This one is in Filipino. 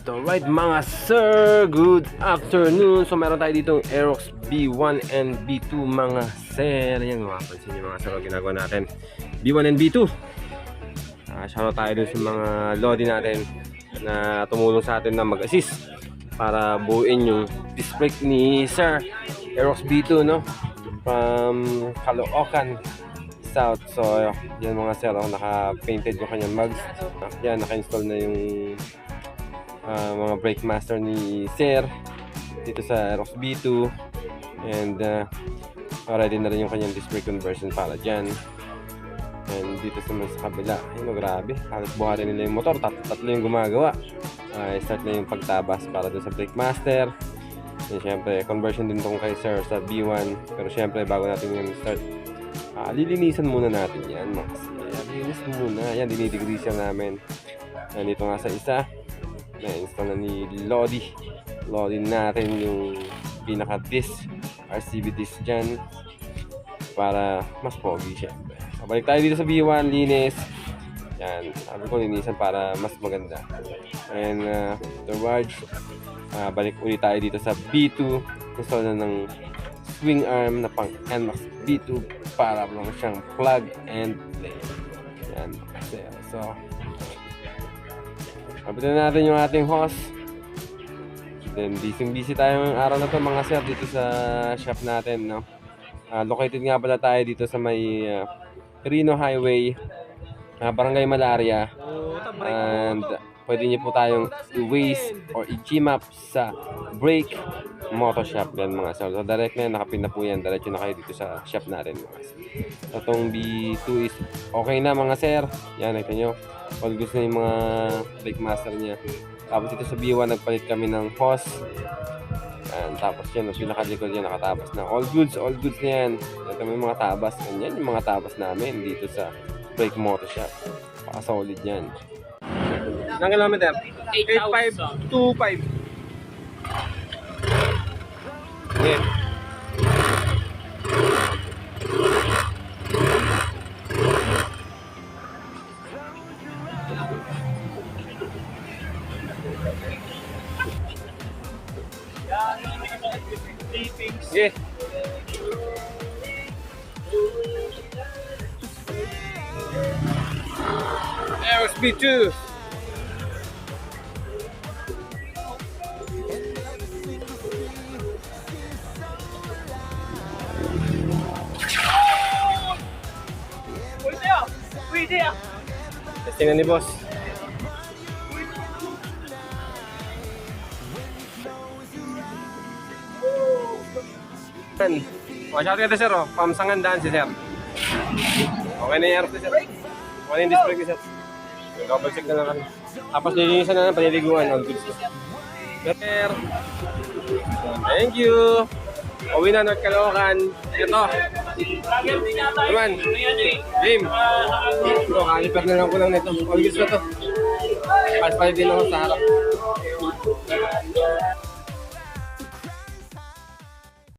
Alright mga sir, good afternoon. So meron tayo ditong Aerox B1 and B2 mga sir. Ayan, mapapansin nyo mga sir ang ginagawa natin, B1 and B2. Shoutout tayo dun sa mga lodi natin na tumulong sa atin na mag-assist para buuin yung disc brake ni sir Aerox B2, no? From Caloocan South. So yan mga sir, naka-painted yung kanyang mugs. Yan, naka-install na yung mga brake master ni sir dito sa Aerox B2, and ready na rin yung kanyang disc brake conversion para dyan. And dito sa kabila, ayun, grabe, halos buhatin nila yung motor, tatlo yung gumagawa. Start na yung pagtabas para dun sa brake master. And syempre conversion din tong kay sir sa B1, pero syempre bago natin yung start, lilinisan muna natin yan mga sir. Linis muna yan, dinidegree namin. Nandito nga sa isa, na-install na ni Lodi natin yung pinaka-disc, RCB disc dyan para mas pogi syempre. So, balik tayo dito sa B1, linis yan, sabi ko linisan para mas maganda. And afterwards, balik ulit tayo dito sa B2, install na ng swing arm na pang NMAX B2 para lang siyang plug and play yan. So kapitan natin yung ating hose. Then busy tayo ngayong araw na to mga sir dito sa shop natin, no? Located nga pala tayo dito sa may Rino Highway, Barangay Malaria. And pwede niyo po tayong i-waste or i-G-map sa Brake Moto Shop yan mga sir. So direct na yan, nakapin na po yan, diretso na kayo dito sa shop natin mga sir. So itong B2 is okay na mga sir. Yan, nakita nyo, all goods na yung mga brake master niya. Tapos dito sa B1 nagpalit kami ng hose. And tapos yan, pinakalikod yan, nakatabas na. All goods na yan. Ito may mga tabas. Yan yung mga tabas namin dito sa Brake Moto Shop. Paka-solid yan. Ilang kilometer? 8,525. Yeah. Yeah. Aerox B2. Testing na ni boss. Watch out ka sir, pamsangan daan si sir. Okay na yung Aerox sir. Okay na yung disc brake ni sir. Double check na lang kami. Tapos nilinisan na ng paniliguan. All goods na sir. Thank you. Uwi na North Caloocan. Ito. Naman. Game. Ito, kaliper na lang ko lang nito. All goods na to. Paspal din ako sa harap.